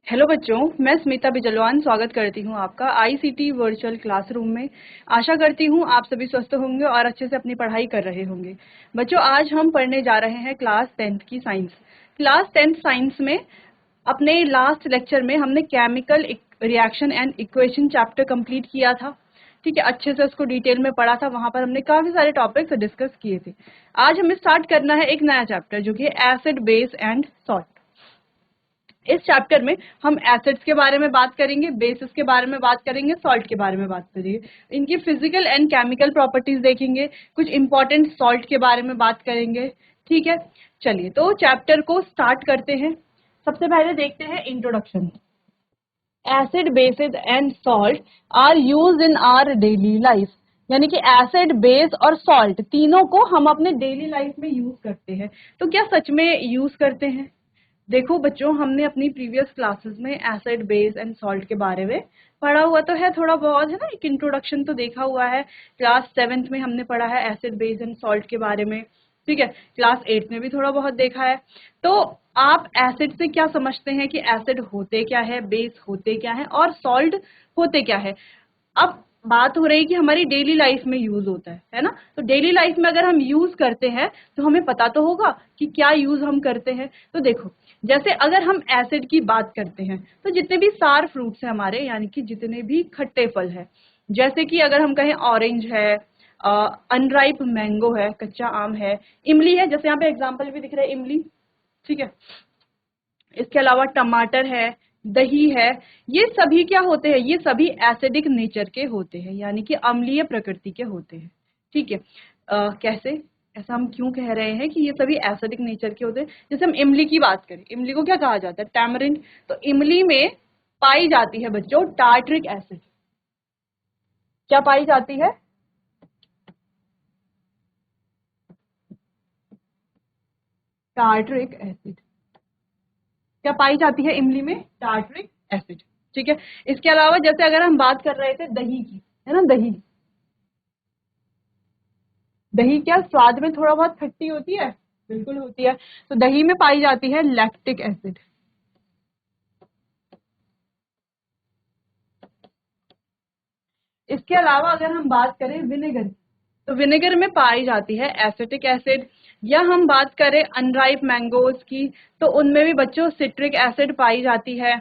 Hello बच्चों, मैं स्मिता बिजलवान स्वागत करती हूँ आपका आईसीटी वर्चुअल क्लासरूम में। आशा करती हूँ आप सभी स्वस्थ होंगे और अच्छे से अपनी पढ़ाई कर रहे होंगे। बच्चों, आज हम पढ़ने जा रहे हैं क्लास 10th की साइंस। क्लास 10th साइंस में अपने लास्ट लेक्चर में हमने chemical reaction and equation chapter complete किया था। ठीक है, अच्छे से उसको डिटेल में पढ़ा था। वहां पर हमने काफी सारे टॉपिक्स डिस्कस किए थे। आज हमें स्टार्ट करना है एक नया चैप्टर, जो कि एसिड, बेस एंड सॉल्ट। इस चैप्टर में हम एसिड्स के बारे में बात करेंगे, बेसिस के बारे में बात करेंगे, सॉल्ट के बारे में बात करेंगे, इनकी फिजिकल एंड केमिकल प्रॉपर्टीज देखेंगे, कुछ इंपॉर्टेंट सॉल्ट के बारे में बात करेंगे। ठीक है, चलिए तो चैप्टर को स्टार्ट करते हैं। सबसे पहले देखते हैं introduction. Acid, bases and salt are used in our daily life. यानी कि एसिड, बेस और सॉल्ट तीनों को हम अपने डेली लाइफ में यूज करते हैं। तो क्या सच में यूज करते हैं? देखो बच्चों, हमने अपनी प्रीवियस क्लासेस में एसिड, बेस एंड सॉल्ट के बारे में पढ़ा हुआ तो है, थोड़ा बहुत है ना, एक इंट्रोडक्शन तो देखा हुआ है। क्लास 7th में हमने पढ़ा है एसिड, बेस एंड सॉल्ट के बारे में। ठीक है, क्लास 8th में भी थोड़ा बहुत देखा है। तो आप एसिड से क्या समझते हैं कि एसिड होते क्या है, बेस होते क्या है और सॉल्ट होते क्या है? अब बात हो रही कि हमारी डेली लाइफ में यूज होता है ना। तो डेली लाइफ में अगर हम यूज करते हैं तो हमें पता तो होगा कि क्या यूज हम करते हैं। तो देखो, जैसे अगर हम एसिड की बात करते हैं तो जितने भी सार फ्रूट्स हैं हमारे, यानी कि जितने भी खट्टे फल है, जैसे कि अगर हम कहें ऑरेंज है, अनराइप मैंगो है, कच्चा आम है, इमली है, जैसे यहाँ पे एग्जाम्पल भी दिख रहा है इमली। ठीक है, इसके अलावा टमाटर है, दही है, ये सभी क्या होते हैं? ये सभी एसिडिक नेचर के होते हैं, यानी कि अम्लीय प्रकृति के होते हैं। ठीक है, कैसे? ऐसा हम क्यों कह रहे हैं कि ये सभी एसिडिक नेचर के होते हैं? जैसे हम इमली की बात करें, इमली को क्या कहा जाता है? टैमरिंड। तो इमली में पाई जाती है बच्चों टार्ट्रिक एसिड। क्या पाई जाती है? Tartaric acid. क्या पाई जाती है इमली में? Tartaric acid. ठीक है, इसके अलावा जैसे अगर हम बात कर रहे थे दही की, है ना, दही, दही क्या स्वाद में थोड़ा बहुत खट्टी होती है? बिल्कुल होती है। तो दही में पाई जाती है लैक्टिक एसिड। इसके अलावा अगर हम बात करें विनेगर की, तो विनेगर में पाई जाती है एसिटिक एसिड। या हम बात करें अनराइप मैंगोज की, तो उनमें भी बच्चों सिट्रिक एसिड पाई जाती है।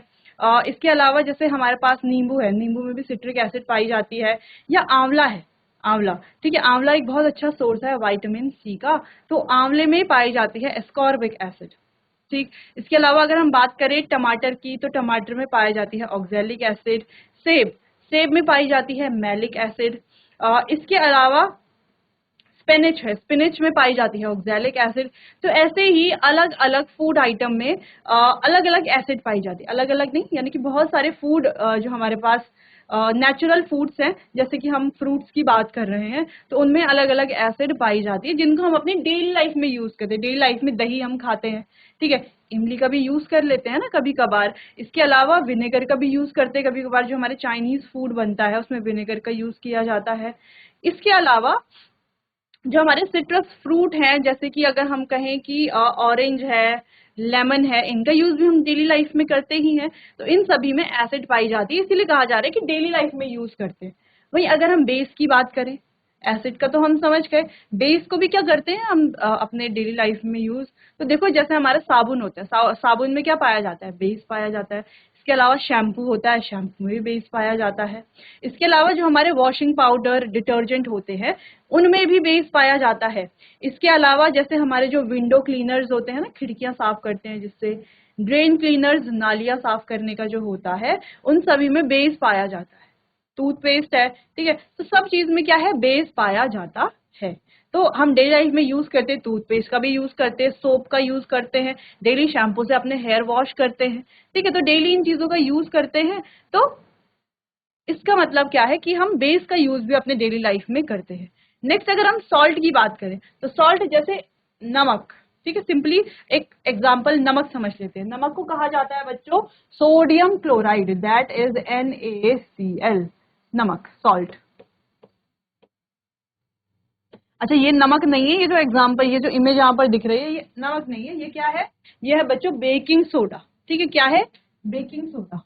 इसके अलावा जैसे हमारे पास नींबू है, नींबू में भी सिट्रिक एसिड पाई जाती है। या आंवला है, आंवला, ठीक है, आंवला एक बहुत अच्छा सोर्स है विटामिन सी का, तो आंवले में पाई जाती है एस्कॉर्बिक एसिड। ठीक, इसके अलावा अगर हम बात करें टमाटर की, तो टमाटर में पाई जाती है ऑक्सैलिक एसिड। सेब, सेब में पाई जाती है मैलिक एसिड। इसके अलावा स्पिनच है, स्पिनच में पाई जाती है ऑक्सैलिक एसिड। तो ऐसे ही अलग अलग फूड आइटम में अलग अलग एसिड पाई जाती है। अलग अलग नहीं, यानी कि बहुत सारे फूड जो हमारे पास नेचुरल फूड्स हैं, जैसे कि हम फ्रूट्स की बात कर रहे हैं, तो उनमें अलग अलग एसिड पाई जाती है, जिनको हम अपनी डेली लाइफ में यूज करते हैं। डेली लाइफ में दही हम खाते हैं, ठीक है, इमली का भी यूज कर लेते हैं ना कभी कभार। इसके अलावा विनेगर का भी यूज करते हैं कभी कभार, जो हमारे चाइनीज फूड बनता है उसमें विनेगर का यूज किया जाता है। इसके अलावा जो हमारे सिट्रस फ्रूट हैं, जैसे कि अगर हम कहें कि ऑरेंज है, लेमन है, इनका यूज भी हम डेली लाइफ में करते ही हैं। तो इन सभी में एसिड पाई जाती है, इसीलिए कहा जा रहा है कि डेली लाइफ में यूज करते हैं। वहीं अगर हम बेस की बात करें, एसिड का तो हम समझ गए, बेस को भी क्या करते हैं हम अपने डेली लाइफ में यूज। तो देखो, जैसे हमारा साबुन होता है, साबुन में क्या पाया जाता है? बेस पाया जाता है। इसके अलावा शैम्पू होता है, शैम्पू में भी बेस पाया जाता है। इसके अलावा जो हमारे वॉशिंग पाउडर, डिटर्जेंट होते हैं, उनमें भी बेस पाया जाता है। इसके अलावा जैसे हमारे जो विंडो क्लीनर्स होते हैं ना, खिड़कियां साफ करते हैं जिससे, ड्रेन क्लीनर्स, नालियां साफ करने का जो होता है, उन सभी में बेस पाया जाता है। टूथपेस्ट है, ठीक है, तो सब चीज में क्या है? बेस पाया जाता है। तो हम डेली लाइफ में यूज करते हैं, टूथपेस्ट का भी यूज करते हैं, सोप का यूज करते हैं, डेली शैम्पू से अपने हेयर वॉश करते हैं। ठीक है, तो डेली इन चीजों का यूज करते हैं। तो इसका मतलब क्या है कि हम बेस का यूज भी अपने डेली लाइफ में करते हैं। नेक्स्ट अगर हम सॉल्ट की बात करें, तो सॉल्ट जैसे नमक, ठीक है, सिंपली एक एग्जांपल नमक समझ लेते हैं। नमक को कहा जाता है बच्चों sodium chloride, that is NaCl, नमक, सॉल्ट। अच्छा, ये नमक नहीं है, ये जो एग्जांपल, ये जो इमेज यहाँ पर दिख रही है, ये नमक नहीं है, ये क्या है? ये है बच्चों बेकिंग सोडा। ठीक है, क्या है? Baking soda.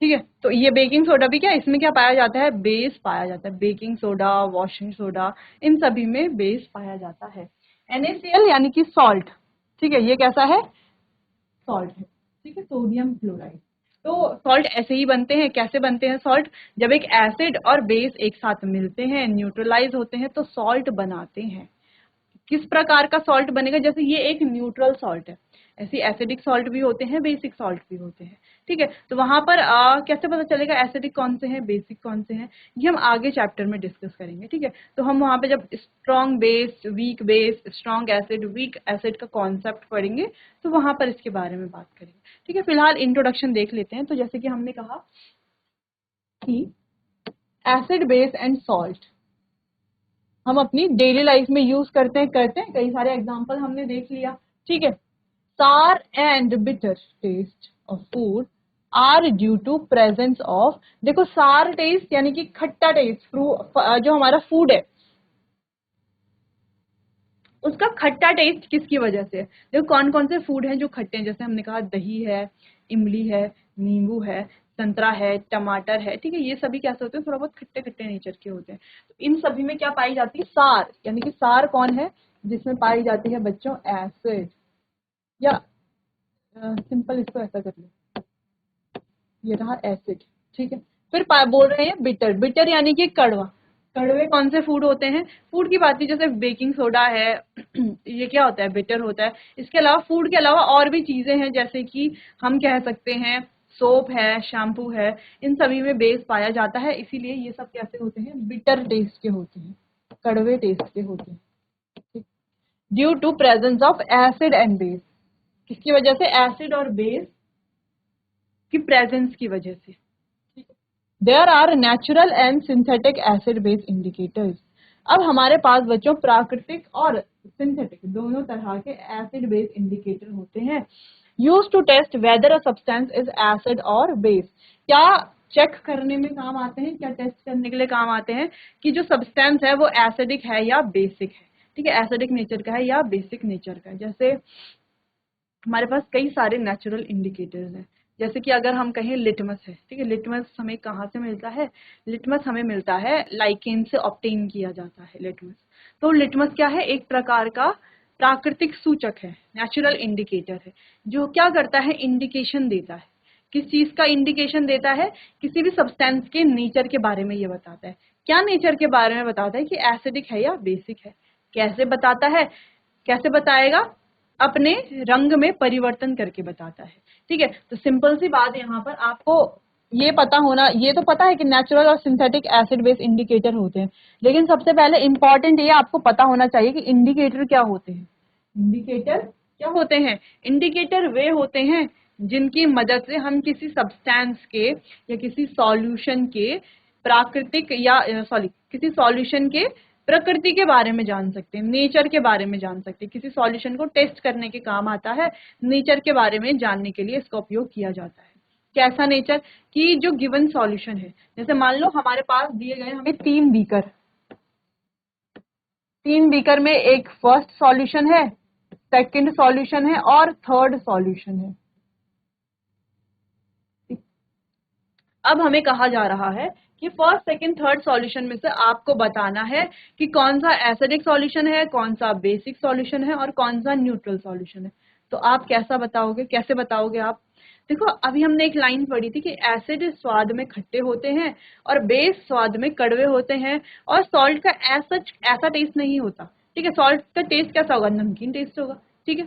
ठीक है, तो ये बेकिंग सोडा भी क्या, इसमें क्या पाया जाता है, बेस पाया जाता है। बेकिंग सोडा, वॉशिंग सोडा, इन सभी में बेस पाया जाता है। NaCl यानी कि सॉल्ट। ठीक है, ये कैसा है, सॉल्ट है। ठीक है, सोडियम क्लोराइड। तो सॉल्ट ऐसे ही बनते हैं। कैसे बनते हैं सॉल्ट, जब एक एसिड और बेस एक साथ मिलते हैं, न्यूट्रलाइज होते हैं, तो सॉल्ट बनाते हैं। किस प्रकार का सॉल्ट बनेगा, जैसे ये एक न्यूट्रल सॉल्ट है, ऐसे एसिडिक सॉल्ट भी होते हैं, बेसिक सॉल्ट भी होते हैं। ठीक है, तो वहां पर कैसे पता चलेगा एसिडिक कौन से हैं, बेसिक कौन से हैं, ये हम आगे चैप्टर में डिस्कस करेंगे। ठीक है, तो हम वहां पे जब strong base, strong acid, weak acid का कॉन्सेप्ट पढ़ेंगे, तो वहां पर इसके बारे में बात करेंगे। ठीक है, फिलहाल इंट्रोडक्शन देख लेते हैं। तो जैसे कि हमने कहा कि एसिड, बेस एंड सॉल्ट हम अपनी डेली लाइफ में यूज करते हैं कई सारे एग्जांपल हमने देख लिया। ठीक है, sour and bitter taste of food are due to presence of, देखो सार टेस्ट यानी कि खट्टा टेस्ट, जो हमारा फूड है उसका खट्टा टेस्ट किसकी वजह से है। देखो कौन कौन से फूड हैं जो खट्टे हैं, जैसे हमने कहा दही है, इमली है, नींबू है, संतरा है, टमाटर है। ठीक है, ये सभी कैसे होते हैं, थोड़ा बहुत खट्टे खट्टे नेचर के होते हैं। तो इन सभी में क्या पाई जाती है, सार, यानी कि सार कौन है, जिसमें पाई जाती है बच्चों एसिड, या सिंपल इसको ऐसा कर लो, ये रहा एसिड। ठीक है, फिर बोल रहे हैं बिटर, बिटर यानी कि कड़वा। कड़वे कौन से फूड होते हैं, फूड की बात की, जैसे बेकिंग सोडा है ये क्या होता है, बिटर होता है। इसके अलावा फूड के अलावा और भी चीजें हैं, जैसे कि हम कह सकते हैं सोप है, शैम्पू है, इन सभी में बेस पाया जाता है, इसीलिए ये सब कैसे होते हैं, बिटर टेस्ट के होते हैं, कड़वे टेस्ट के होते हैं। Due to presence of acid and base, किसकी वजह से, एसिड और बेस की प्रेजेंस की वजह से। There are natural and synthetic acid base indicators. अब हमारे पास बच्चों प्राकृतिक और सिंथेटिक दोनों तरह के एसिड बेस इंडिकेटर होते हैं, use to test whether a substance is acid और बेस। क्या चेक करने में काम आते हैं, क्या टेस्ट करने के लिए काम आते हैं कि जो सब्सटेंस है वो एसिडिक है या बेसिक है। ठीक है, एसिडिक नेचर का है या बेसिक नेचर का है। जैसे हमारे पास कई सारे नेचुरल इंडिकेटर्स हैं, जैसे कि अगर हम कहें लिटमस है। ठीक है, लिटमस हमें कहाँ से मिलता है, लिटमस हमें मिलता है लाइकेन से ऑब्टेन किया जाता है लिटमस। तो लिटमस क्या है, एक प्रकार का प्राकृतिक सूचक है, नेचुरल इंडिकेटर है, जो क्या करता है, इंडिकेशन देता है। किस चीज का इंडिकेशन देता है, किसी भी सब्सटेंस के नेचर के बारे में ये बताता है। क्या नेचर के बारे में बताता है, कि एसिडिक है या बेसिक है। कैसे बताता है, कैसे बताएगा, अपने रंग में परिवर्तन करके बताता है। ठीक है, तो सिंपल सी बात यहाँ पर आपको ये पता होना, ये तो पता है कि नेचुरल और सिंथेटिक एसिड बेस इंडिकेटर होते हैं, लेकिन सबसे पहले इंपॉर्टेंट ये आपको पता होना चाहिए कि इंडिकेटर क्या होते हैं। इंडिकेटर क्या होते हैं, इंडिकेटर वे होते हैं जिनकी मदद से हम किसी सब्सटेंस के या किसी सॉल्यूशन के प्राकृतिक या सॉरी किसी सॉल्यूशन के प्रकृति के बारे में जान सकते हैं, नेचर के बारे में जान सकते हैं। किसी सॉल्यूशन को टेस्ट करने के काम आता है, नेचर के बारे में जानने के लिए इसका उपयोग किया जाता है। कैसा नेचर, कि जो गिवन सॉल्यूशन है, जैसे मान लो हमारे पास दिए गए हमें 3 बीकर, 3 बीकर में एक फर्स्ट सॉल्यूशन है, सेकंड सॉल्यूशन है और थर्ड सॉल्यूशन है। अब हमें कहा जा रहा है कि फर्स्ट सेकंड थर्ड सॉल्यूशन में से आपको बताना है कि कौन सा एसिडिक सॉल्यूशन है, कौन सा बेसिक सॉल्यूशन है और कौन सा न्यूट्रल सॉल्यूशन है। तो आप कैसा बताओगे, कैसे बताओगे आप, देखो अभी हमने एक लाइन पढ़ी थी कि एसिड स्वाद में खट्टे होते हैं और बेस स्वाद में कड़वे होते हैं, और सॉल्ट का ऐसा टेस्ट नहीं होता। ठीक है, सॉल्ट का टेस्ट कैसा होगा, नमकीन टेस्ट होगा। ठीक है,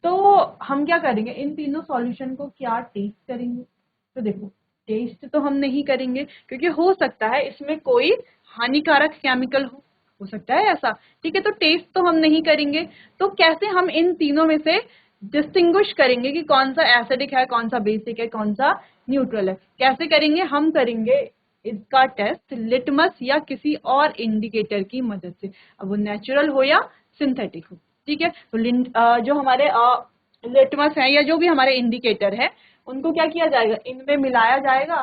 तो हम क्या करेंगे, इन तीनों सॉल्यूशन को क्या टेस्ट करेंगे, तो देखो टेस्ट तो हम नहीं करेंगे, क्योंकि हो सकता है इसमें कोई हानिकारक केमिकल हो सकता है ऐसा। ठीक है, तो टेस्ट तो हम नहीं करेंगे। तो कैसे हम इन तीनों में से डिस्टिंग्विश करेंगे कि कौन सा एसिडिक है, कौन सा बेसिक है, कौन सा न्यूट्रल है, कैसे करेंगे, हम करेंगे इसका टेस्ट लिटमस या किसी और इंडिकेटर की मदद से, अब वो नेचुरल हो या सिंथेटिक हो। ठीक है, तो जो हमारे लिटमस है या जो भी हमारे इंडिकेटर है, उनको क्या किया जाएगा, इनमें मिलाया जाएगा,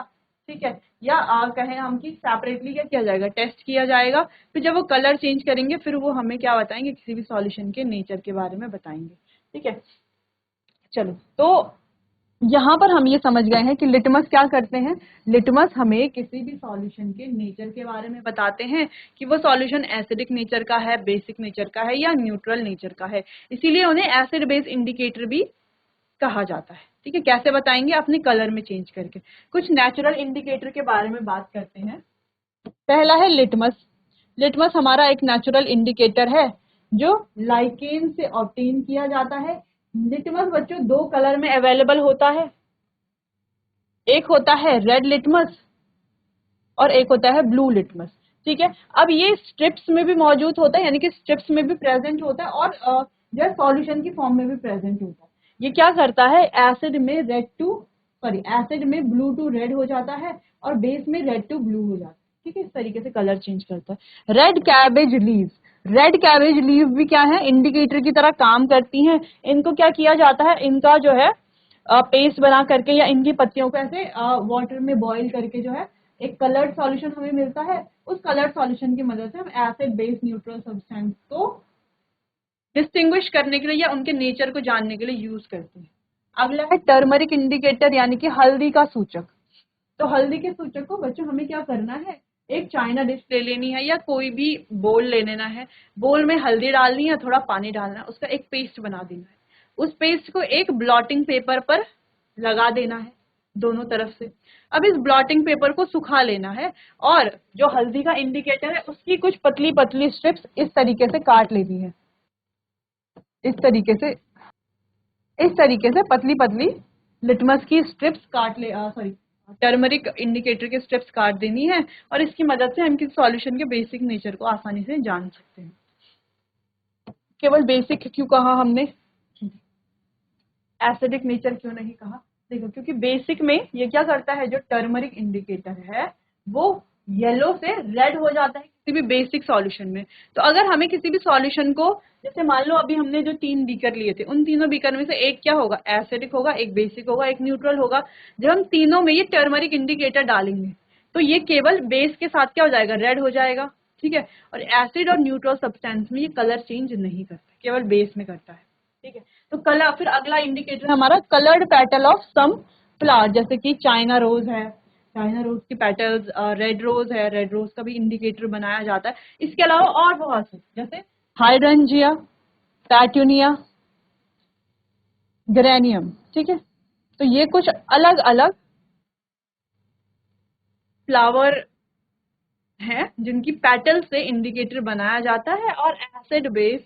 ठीक है, या कहें हम कि सेपरेटली क्या किया जाएगा, टेस्ट किया जाएगा, फिर जब वो कलर चेंज करेंगे फिर वो हमें क्या बताएंगे, किसी भी सॉल्यूशन के नेचर के बारे में बताएंगे। ठीक है, चलो, तो यहाँ पर हम ये समझ गए हैं कि लिटमस क्या करते हैं। लिटमस हमें किसी भी सॉल्यूशन के नेचर के बारे में बताते हैं कि वो सॉल्यूशन एसिडिक नेचर का है, बेसिक नेचर का है या न्यूट्रल नेचर का है। इसीलिए उन्हें एसिड बेस इंडिकेटर भी कहा जाता है। ठीक है, कैसे बताएंगे, अपने कलर में चेंज करके। कुछ नेचुरल इंडिकेटर के बारे में बात करते हैं। पहला है लिटमस। लिटमस हमारा एक नेचुरल इंडिकेटर है जो लाइकेन से ऑब्टेन किया जाता है। लिटमस बच्चों दो कलर में अवेलेबल होता है, एक होता है रेड लिटमस और एक होता है ब्लू लिटमस। ठीक है, अब ये स्ट्रिप्स में भी मौजूद होता है, यानी कि स्ट्रिप्स में भी प्रेजेंट होता है और जो सॉल्यूशन की फॉर्म में भी प्रेजेंट होता है। ये क्या करता है, एसिड में एसिड में ब्लू टू रेड हो जाता है और बेस में रेड टू ब्लू हो जाता है। ठीक है, इस तरीके से कलर चेंज करता है। Red cabbage leaves, red cabbage leave भी क्या है, इंडिकेटर की तरह काम करती हैं। इनको क्या किया जाता है, इनका जो है पेस्ट बना करके या इनकी पत्तियों को ऐसे वाटर में बॉईल करके जो है एक कलर्ड सॉल्यूशन हमें मिलता है। उस कलर्ड सॉल्यूशन की मदद से हम एसिड बेस न्यूट्रल सब्सटेंस को डिस्टिंग्विश करने के लिए या उनके नेचर को जानने के लिए यूज करते हैं। अगला है टर्मरिक इंडिकेटर, यानी कि हल्दी का सूचक। तो हल्दी के सूचक को बच्चों हमें क्या करना है, एक चाइना डिश ले लेनी है या कोई भी बोल ले लेना है। बोल में हल्दी डालनी है, थोड़ा पानी डालना है, उसका एक पेस्ट बना देना है। उस पेस्ट को एक ब्लॉटिंग पेपर पर लगा देना है दोनों तरफ से। अब इस ब्लॉटिंग पेपर को सुखा लेना है और जो हल्दी का इंडिकेटर है उसकी कुछ पतली पतली स्ट्रिप्स इस तरीके से काट लेनी है। इस तरीके से पतली पतली लिटमस की स्ट्रिप्स काट ले सॉरी टर्मरिक इंडिकेटर के स्ट्रिप्स काट देनी है और इसकी मदद से हम किसी सॉल्यूशन के बेसिक नेचर को आसानी से जान सकते हैं। केवल बेसिक क्यों कहा हमने, एसिडिक नेचर क्यों नहीं कहा, देखो क्योंकि बेसिक में ये क्या करता है, जो टर्मरिक इंडिकेटर है वो येलो से रेड हो जाता है किसी भी बेसिक सॉल्यूशन में। तो अगर हमें किसी भी सॉल्यूशन को, जैसे मान लो अभी हमने जो 3 बीकर लिए थे, उन तीनों बीकर में से एक क्या होगा, एसिडिक होगा, एक बेसिक होगा, एक न्यूट्रल होगा। जब हम तीनों में ये टर्मरिक इंडिकेटर डालेंगे तो ये केवल बेस के साथ क्या हो जाएगा, रेड हो जाएगा। ठीक है, और एसिड और न्यूट्रल सब्सटेंस में ये कलर चेंज नहीं करता, केवल बेस में करता है। ठीक है, तो कलर, फिर अगला इंडिकेटर हमारा coloured petal of some flower, जैसे कि चाइना रोज है, चाइना रोज की पेटल्स, रेड रोज है, रेड रोज का भी इंडिकेटर बनाया जाता है। इसके अलावा और बहुत से, जैसे हाइड्रेंजिया, पैट्यूनिया, ग्रेनियम। ठीक है, तो ये कुछ अलग अलग फ्लावर हैं जिनकी पेटल से इंडिकेटर बनाया जाता है और एसिड बेस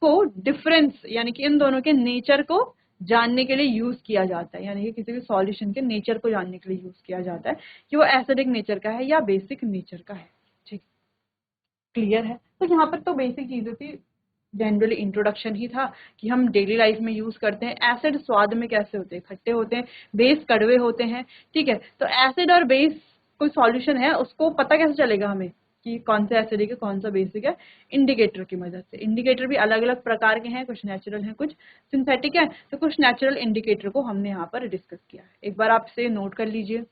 को डिफरेंस, यानी कि इन दोनों के नेचर को जानने के लिए यूज किया जाता है, यानी कि किसी भी सॉल्यूशन के नेचर को जानने के लिए यूज किया जाता है कि वो एसिडिक नेचर का है या बेसिक नेचर का है। ठीक, क्लियर है। तो यहाँ पर तो बेसिक चीजें थी, जनरली इंट्रोडक्शन ही था कि हम डेली लाइफ में यूज करते हैं। एसिड स्वाद में कैसे होते हैं, खट्टे होते हैं, बेस कड़वे होते हैं। ठीक है, तो एसिड और बेस कोई सॉल्यूशन है उसको पता कैसे चलेगा हमें कि कौन सा एसिडिक है कौन सा बेसिक है, इंडिकेटर की मदद से। इंडिकेटर भी अलग अलग प्रकार के हैं, कुछ नेचुरल हैं, कुछ सिंथेटिक है। तो कुछ नेचुरल इंडिकेटर को हमने यहाँ पर डिस्कस किया है, एक बार आप इसे नोट कर लीजिए।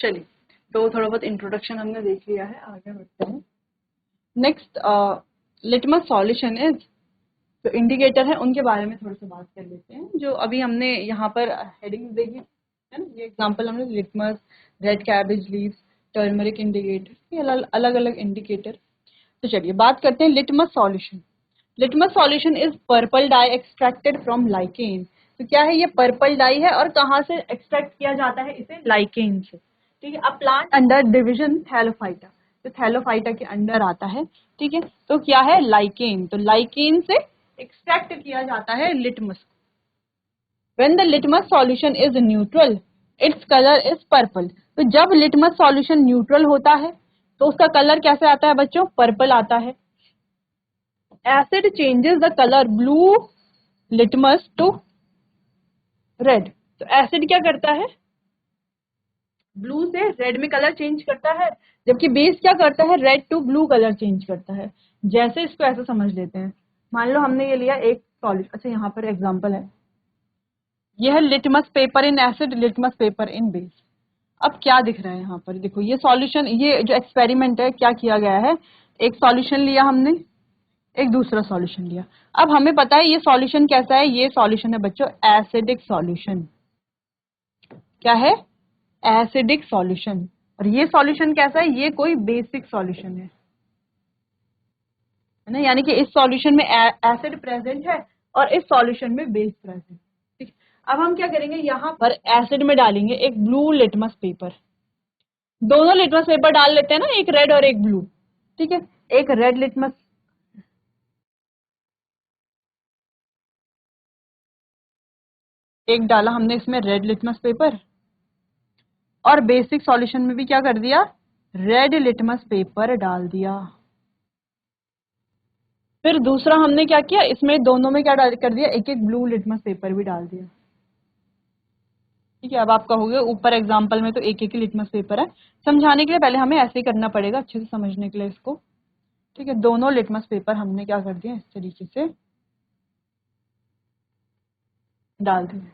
चलिए, तो थोड़ा बहुत इंट्रोडक्शन हमने देख लिया है, आगे बढ़ते हैं। नेक्स्ट, लिटमस सॉल्यूशन इज, जो इंडिकेटर है उनके बारे में थोड़ा सा बात कर लेते हैं। जो अभी हमने यहाँ पर हेडिंग देखी है ना, ये एग्जांपल हमने litmus, red cabbage leaves, turmeric indicator, ये अलग अलग इंडिकेटर। तो चलिए बात करते हैं litmus solution. Litmus solution is purple dye extracted from lichen. तो क्या है, ये पर्पल डाई है और कहाँ से एक्सट्रैक्ट किया जाता है इसे, लाइकेन से। ठीक है, a plant under division Thallophyta, तो थैलोफाइटा के अंडर आता है। ठीक है, तो क्या है, लाइकेन, तो लाइकेन से एक्सट्रैक्ट किया जाता है litmus. When the litmus solution is neutral its colour is purple. तो जब लिटमस सॉल्यूशन न्यूट्रल होता है तो उसका कलर कैसे आता है बच्चों, पर्पल आता है। Acid changes the colour blue litmus to red. तो एसिड क्या करता है, ब्लू से रेड में कलर चेंज करता है, जबकि बेस क्या करता है, red to blue colour change करता है। जैसे इसको ऐसे समझ लेते हैं, मान लो हमने ये लिया एक सॉल्यूशन, अच्छा यहाँ पर एग्जांपल है, ये है litmus paper in acid, litmus paper in base. अब क्या दिख रहा है यहाँ पर, देखो ये सॉल्यूशन, ये जो एक्सपेरिमेंट है क्या किया गया है, एक सॉल्यूशन लिया हमने, एक दूसरा सॉल्यूशन लिया। अब हमें पता है ये सॉल्यूशन कैसा है, ये सॉल्यूशन है बच्चों एसिडिक सॉल्यूशन। क्या है, एसिडिक सॉल्यूशन। और ये सॉल्यूशन कैसा है, ये कोई बेसिक सॉल्यूशन है ना, यानी कि इस सॉल्यूशन में एसिड प्रेजेंट है और इस सॉल्यूशन में बेस प्रेजेंट। ठीक, अब हम क्या करेंगे, यहाँ पर एसिड में डालेंगे एक ब्लू लिटमस पेपर, दोनों लिटमस पेपर डाल लेते हैं ना, एक रेड और एक ब्लू। ठीक है, एक रेड लिटमस, एक डाला हमने इसमें रेड लिटमस पेपर, और बेसिक सॉल्यूशन में भी क्या कर दिया, रेड लिटमस पेपर डाल दिया। फिर दूसरा हमने क्या किया, इसमें दोनों में क्या डाल कर दिया, एक एक ब्लू लिटमस पेपर भी डाल दिया। ठीक है, अब आप कहोगे ऊपर एग्जाम्पल में तो एक एक ही लिटमस पेपर है, समझाने के लिए पहले हमें ऐसे ही करना पड़ेगा अच्छे से समझने के लिए इसको। ठीक है, दोनों लिटमस पेपर हमने क्या कर दिया, इस तरीके से डाल दिया।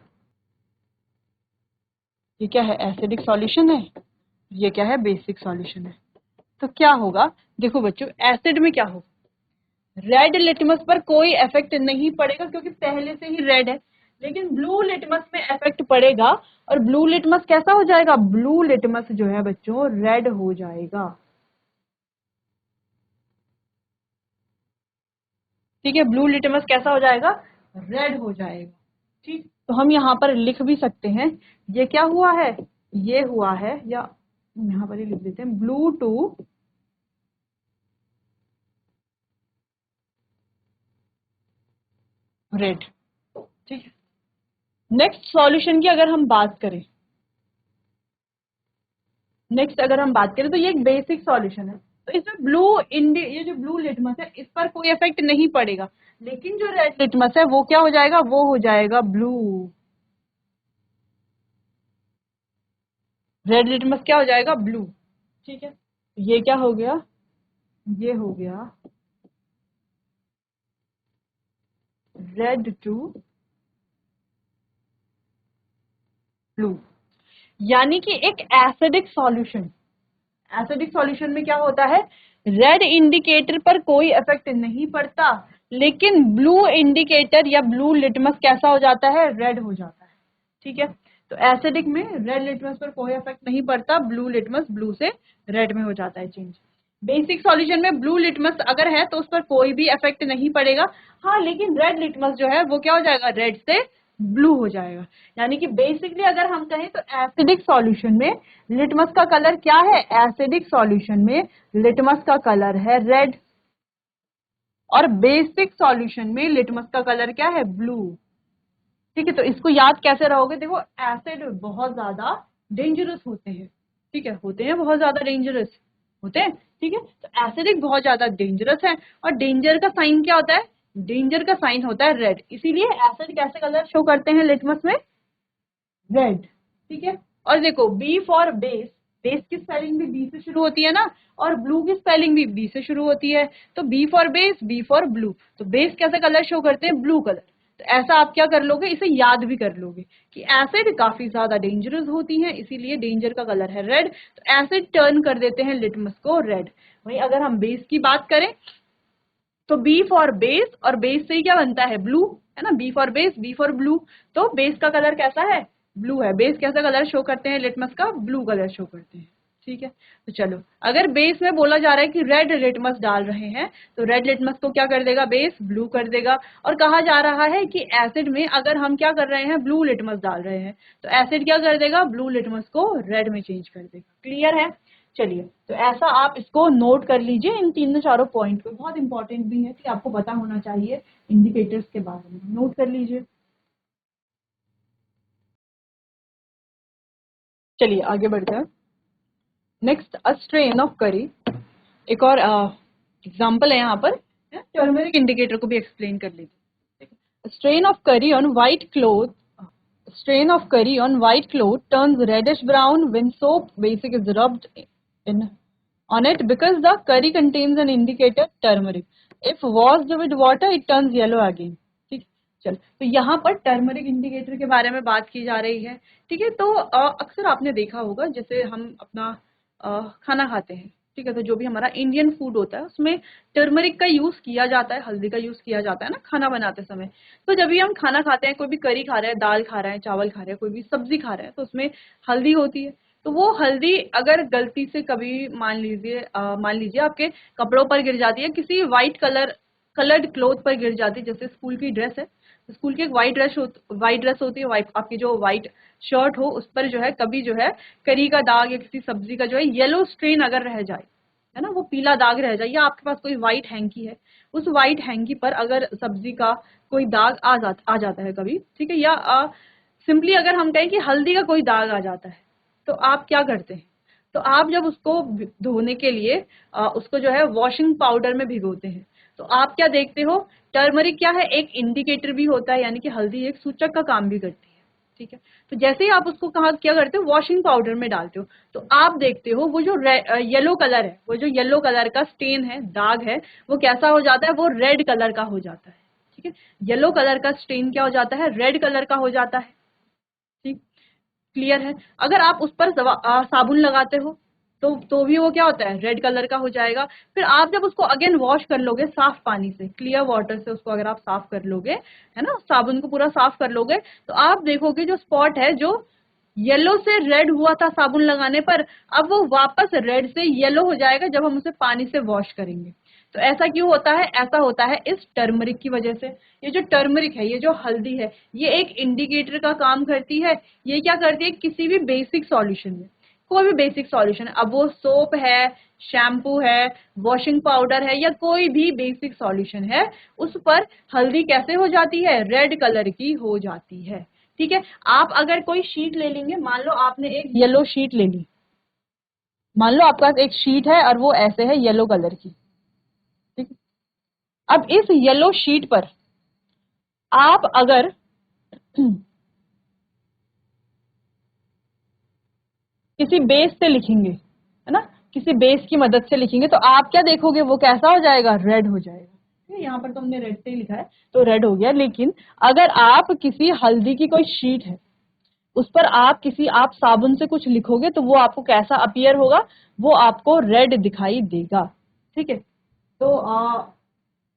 ये क्या है, एसिडिक सॉल्यूशन है, ये क्या है, बेसिक सॉल्यूशन है। तो क्या होगा, देखो बच्चों एसिड में क्या होगा, रेड लिटमस पर कोई इफेक्ट नहीं पड़ेगा क्योंकि पहले से ही रेड है, लेकिन ब्लू लिटमस में इफेक्ट पड़ेगा। और ब्लू लिटमस कैसा हो जाएगा, ब्लू लिटमस जो है बच्चों रेड हो जाएगा। ठीक है, ब्लू लिटमस कैसा हो जाएगा, रेड हो जाएगा। ठीक, तो हम यहाँ पर लिख भी सकते हैं, ये क्या हुआ है, ये हुआ है, या यहाँ पर ही लिख देते हैं ब्लू टू रेड। ठीक है, नेक्स्ट सॉल्यूशन की अगर हम बात करें, तो ये एक बेसिक सॉल्यूशन है, तो इसमें ये जो ब्लू लिटमस है इस पर कोई इफेक्ट नहीं पड़ेगा, लेकिन जो रेड लिटमस है वो क्या हो जाएगा, वो हो जाएगा ब्लू। रेड लिटमस क्या हो जाएगा, ब्लू। ठीक है, ये क्या हो गया, ये हो गया रेड टू ब्लू। यानी कि एक एसिडिक सॉल्यूशन, एसिडिक सॉल्यूशन में क्या होता है, रेड इंडिकेटर पर कोई इफेक्ट नहीं पड़ता, लेकिन ब्लू इंडिकेटर या ब्लू लिटमस कैसा हो जाता है, रेड हो जाता है। ठीक है, तो एसिडिक में रेड लिटमस पर कोई इफेक्ट नहीं पड़ता, ब्लू लिटमस ब्लू से रेड में हो जाता है चेंज। बेसिक सॉल्यूशन में ब्लू लिटमस अगर है तो उस पर कोई भी इफेक्ट नहीं पड़ेगा, हाँ लेकिन रेड लिटमस जो है वो क्या हो जाएगा, रेड से ब्लू हो जाएगा। यानी कि बेसिकली अगर हम कहें तो एसिडिक सॉल्यूशन में लिटमस का कलर क्या है, एसिडिक सॉल्यूशन में लिटमस का कलर है रेड, और बेसिक सॉल्यूशन में लिटमस का कलर क्या है, ब्लू। ठीक है, तो इसको याद कैसे रहोगे, देखो एसिड बहुत ज्यादा डेंजरस होते हैं। ठीक है, होते हैं बहुत ज्यादा डेंजरस होते हैं। ठीक है, तो एसिडिक बहुत ज्यादा डेंजरस है, और डेंजर का साइन क्या होता है, डेंजर का साइन होता है रेड, इसीलिए एसिड कैसे कलर शो करते हैं लिटमस में, रेड। ठीक है, और देखो बी फॉर बेस, बेस की स्पेलिंग भी बी से शुरू होती है ना, और ब्लू की स्पेलिंग भी बी से शुरू होती है, तो B for base, B for blue, तो बेस कैसे कलर शो करते हैं, ब्लू कलर। तो ऐसा आप क्या कर लोगे, इसे याद भी कर लोगे कि एसिड काफी ज्यादा डेंजरस होती हैं, इसीलिए डेंजर का कलर है रेड, तो एसिड टर्न कर देते हैं लिटमस को रेड। वहीं अगर हम बेस की बात करें तो बी फॉर बेस, और बेस से ही क्या बनता है, ब्लू, है ना, B for base, B for blue, तो बेस का कलर कैसा है, ब्लू है। बेस कैसा कलर शो करते हैं लिटमस का, ब्लू कलर शो करते हैं। ठीक है, तो चलो अगर बेस में बोला जा रहा है कि रेड लिटमस डाल रहे हैं, तो रेड लिटमस को क्या कर देगा, बेस ब्लू कर देगा। और कहा जा रहा है कि एसिड में अगर हम क्या कर रहे हैं, ब्लू लिटमस डाल रहे हैं, तो एसिड क्या कर देगा, ब्लू लिटमस को रेड में चेंज कर देगा। क्लियर है, चलिए तो ऐसा आप इसको नोट कर लीजिए, इन तीनों चारों पॉइंट को, बहुत इंपॉर्टेंट भी है कि आपको पता होना चाहिए इंडिकेटर्स के बारे में, नोट कर लीजिए। चलिए आगे बढ़ते हैं। नेक्स्ट, अ स्ट्रेन ऑफ करी, एक और एग्जांपल है यहाँ पर, टर्मरिक इंडिकेटर को भी एक्सप्लेन कर लीजिए। स्ट्रेन ऑफ करी on white cloth, strain of curry on white cloth turns reddish brown when soap basic is rubbed in on it because the curry contains an indicator turmeric. If washed with water it turns yellow again. ठीक, चल तो यहाँ पर turmeric indicator के बारे में बात की जा रही है। ठीक है, तो अक्सर आपने देखा होगा जैसे हम अपना खाना खाते हैं, ठीक है, तो जो भी हमारा इंडियन फूड होता है उसमें टर्मरिक का यूज किया जाता है, हल्दी का यूज किया जाता है ना खाना बनाते समय। तो जब भी हम खाना खाते हैं, कोई भी करी खा रहे हैं, दाल खा रहे हैं, चावल खा रहे हैं, कोई भी सब्जी खा रहे हैं, तो उसमें हल्दी होती है। तो वो हल्दी अगर गलती से कभी मान लीजिए आपके कपड़ों पर गिर जाती है, किसी कलर्ड क्लोथ पर गिर जाती है, जैसे स्कूल की ड्रेस है, स्कूल की एक वाइट ड्रेस होती है, आपकी जो वाइट शर्ट हो उस पर जो है कभी जो है करी का दाग या किसी सब्जी का जो है येलो स्ट्रेन अगर रह जाए, है ना, वो पीला दाग रह जाए, या आपके पास कोई व्हाइट हैंकी है, उस व्हाइट हैंकी पर अगर सब्जी का कोई दाग आ जाता है कभी, ठीक है, या सिंपली अगर हम कहें कि हल्दी का कोई दाग आ जाता है, तो आप क्या करते हैं? तो आप जब उसको धोने के लिए उसको जो है वॉशिंग पाउडर में भिगोते हैं, तो आप क्या देखते हो? टर्मरिक क्या है, एक इंडिकेटर भी होता है, यानी कि हल्दी एक सूचक का काम भी करती है। ठीक है, तो जैसे ही आप उसको कहा क्या करते हो, वॉशिंग पाउडर में डालते हो, तो आप देखते हो वो जो येलो कलर है, वो जो येलो कलर का स्टेन है, दाग है, वो कैसा हो जाता है? वो रेड कलर का हो जाता है। ठीक है, येलो कलर का स्टेन क्या हो जाता है? रेड कलर का हो जाता है। ठीक, क्लियर है? अगर आप उस पर साबुन लगाते हो तो भी वो क्या होता है? रेड कलर का हो जाएगा। फिर आप जब उसको अगेन वॉश कर लोगे साफ पानी से, क्लियर वाटर से उसको अगर आप साफ कर लोगे, है ना, साबुन को पूरा साफ कर लोगे, तो आप देखोगे जो स्पॉट है जो येलो से रेड हुआ था साबुन लगाने पर, अब वो वापस रेड से येलो हो जाएगा जब हम उसे पानी से वॉश करेंगे। तो ऐसा क्यों होता है? ऐसा होता है इस टर्मरिक की वजह से। ये जो टर्मरिक है, ये जो हल्दी है, ये एक इंडिकेटर का काम करती है। ये क्या करती है? किसी भी बेसिक सॉल्यूशन में, कोई भी बेसिक सॉल्यूशन, अब वो सोप है, शैम्पू है, वॉशिंग पाउडर है, या कोई भी बेसिक सॉल्यूशन है, उस पर हल्दी कैसे हो जाती है? रेड कलर की हो जाती है। ठीक है, आप अगर कोई शीट ले लेंगे, मान लो आपने एक येलो शीट ले ली, मान लो आपके पास एक शीट है और वो ऐसे है येलो कलर की। ठीक है, अब इस येलो शीट पर आप अगर किसी बेस से लिखेंगे, है ना, किसी बेस की मदद से लिखेंगे, तो आप क्या देखोगे? वो कैसा हो जाएगा? रेड हो जाएगा। यहाँ पर तो हमने रेड से ही लिखा है तो रेड हो गया। लेकिन अगर आप किसी हल्दी की कोई शीट है, उस पर आप साबुन से कुछ लिखोगे, तो वो आपको कैसा अपीयर होगा? वो आपको रेड दिखाई देगा। ठीक है, तो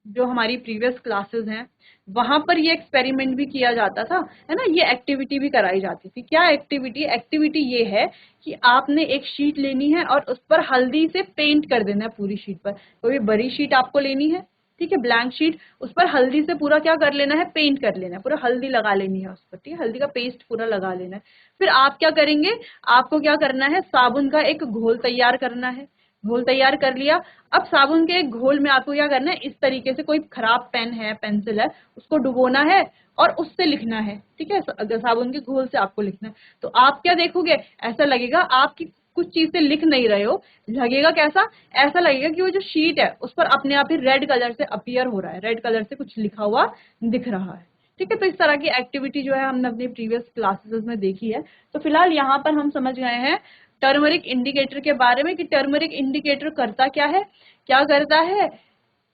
जो हमारी प्रीवियस क्लासेस हैं वहां पर ये एक्सपेरिमेंट भी किया जाता था, है ना, ये एक्टिविटी भी कराई जाती थी। क्या एक्टिविटी? एक्टिविटी ये है कि आपने एक शीट लेनी है और उस पर हल्दी से पेंट कर देना है पूरी शीट पर। कोई भी बड़ी शीट आपको लेनी है, ठीक है, ब्लैंक शीट, उस पर हल्दी से पूरा क्या कर लेना है? पेंट कर लेना है, पूरा हल्दी लगा लेनी है उस पर। ठीक है, हल्दी का पेस्ट पूरा लगा लेना है। फिर आप क्या करेंगे? आपको क्या करना है? साबुन का एक घोल तैयार करना है। घोल तैयार कर लिया। अब साबुन के एक घोल में आपको क्या करना है? इस तरीके से कोई खराब पेन है, पेंसिल है, उसको डुबोना है और उससे लिखना है। ठीक है, अगर साबुन के घोल से आपको लिखना है, तो आप क्या देखोगे? ऐसा लगेगा आपकी कुछ चीज से लिख नहीं रहे हो, लगेगा कैसा? ऐसा लगेगा कि वो जो शीट है उस पर अपने आप ही रेड कलर से अपीयर हो रहा है, रेड कलर से कुछ लिखा हुआ दिख रहा है। ठीक है, तो इस तरह की एक्टिविटी जो है हमने अपनी प्रीवियस क्लासेस में देखी है। तो फिलहाल यहाँ पर हम समझ गए हैं टर्मरिक इंडिकेटर के बारे में कि टर्मरिक इंडिकेटर करता क्या है। क्या करता है?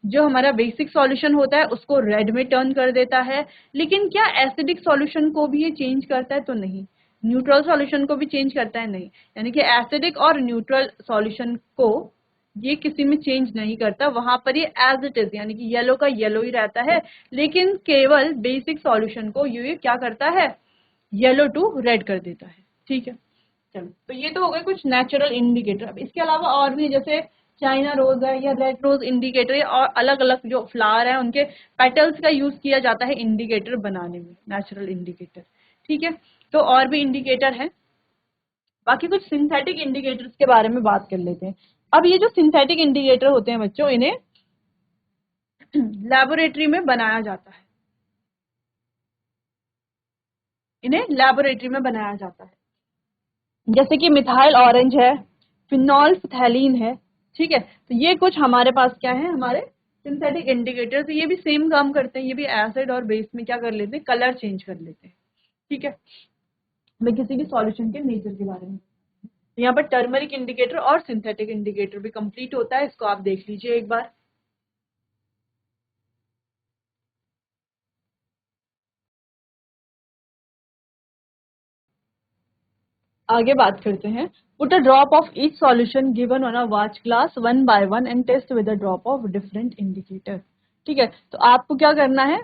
जो हमारा बेसिक सॉल्यूशन होता है उसको रेड में टर्न कर देता है। लेकिन क्या एसिडिक सॉल्यूशन को भी ये चेंज करता है? तो नहीं। न्यूट्रल सॉल्यूशन को भी चेंज करता है? नहीं। यानी कि एसिडिक और न्यूट्रल सॉल्यूशन को ये किसी में चेंज नहीं करता, वहां पर ये एज इट इज, यानी कि येलो का येलो ही रहता है। लेकिन केवल बेसिक सॉल्यूशन को ये क्या करता है? येलो टू रेड कर देता है। ठीक है, चलो, तो ये तो हो गए कुछ नेचुरल इंडिकेटर। अब इसके अलावा और भी, जैसे चाइना रोज है या रेड रोज इंडिकेटर, और अलग अलग जो फ्लावर है उनके पेटल्स का यूज किया जाता है इंडिकेटर बनाने में, नेचुरल इंडिकेटर। ठीक है, तो और भी इंडिकेटर है। बाकी कुछ सिंथेटिक इंडिकेटर्स के बारे में बात कर लेते हैं। अब ये जो सिंथेटिक इंडिकेटर होते हैं बच्चों, इन्हें लेबोरेटरी में बनाया जाता है। इन्हें लेबोरेटरी में बनाया जाता है, जैसे कि मिथाइल ऑरेंज है, फिनॉल फिथैलीन है। ठीक है, तो ये कुछ हमारे पास क्या है? हमारे सिंथेटिक इंडिकेटर्स। ये भी सेम काम करते हैं, ये भी एसिड और बेस में क्या कर लेते हैं? कलर चेंज कर लेते हैं। ठीक है, मैं किसी भी सॉल्यूशन के नेचर के बारे में, यहाँ पर टर्मरिक इंडिकेटर और सिंथेटिक इंडिकेटर भी कंप्लीट होता है, इसको आप देख लीजिए एक बार। आगे बात करते हैं। Put a drop of each solution given on a watch glass one by one and test with a drop of different indicator. ठीक है, तो आपको क्या करना है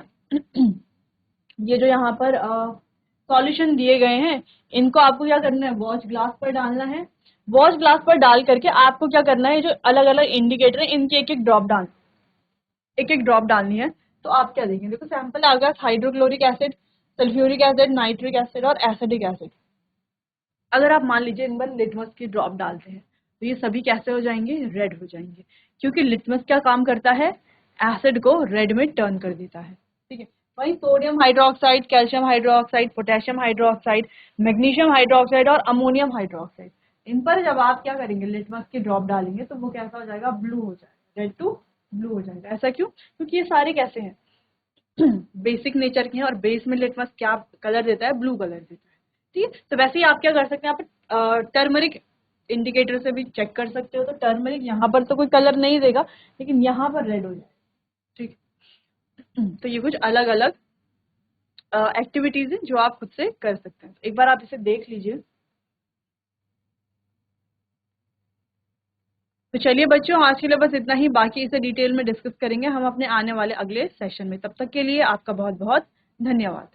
ये जो यहाँ पर सॉल्यूशन दिए गए हैं, इनको आपको क्या करना है, वॉच ग्लास पर डालना है। वॉच ग्लास पर डाल करके आपको क्या करना है, जो अलग अलग इंडिकेटर है इनकी एक एक ड्रॉप डालनी है। तो आप क्या देखेंगे, देखो सैंपल आ गया, hydrochloric acid, sulphuric acid, nitric acid और एसिडिक एसिड। अगर आप मान लीजिए इन पर लिटमस की ड्रॉप डालते हैं तो ये सभी कैसे हो जाएंगे, रेड हो जाएंगे, क्योंकि लिटमस क्या काम करता है, एसिड को रेड में टर्न कर देता है। ठीक है, वहीं sodium hydroxide, calcium hydroxide, potassium hydroxide, magnesium hydroxide और अमोनियम हाइड्रोक्साइड, इन पर जब आप क्या करेंगे, लिटमस की ड्रॉप डालेंगे तो वो कैसा हो जाएगा, ब्लू हो जाएगा, रेड टू ब्लू हो जाएगा। ऐसा क्यों, क्योंकि ये सारे कैसे हैं बेसिक नेचर के हैं, और बेस में लिटमस क्या कलर देता है, ब्लू कलर देता है। ठीक है, तो वैसे ही आप क्या कर सकते हैं, आप टर्मरिक इंडिकेटर से भी चेक कर सकते हो। तो टर्मरिक यहाँ पर तो कोई कलर नहीं देगा, लेकिन यहाँ पर रेड हो जाएगा। ठीक है, तो ये कुछ अलग अलग एक्टिविटीज हैं जो आप खुद से कर सकते हैं। एक बार आप इसे देख लीजिए। तो चलिए बच्चों, आज के लिए बस इतना ही, बाकी इसे डिटेल में डिस्कस करेंगे हम अपने आने वाले अगले सेशन में। तब तक के लिए आपका बहुत बहुत धन्यवाद।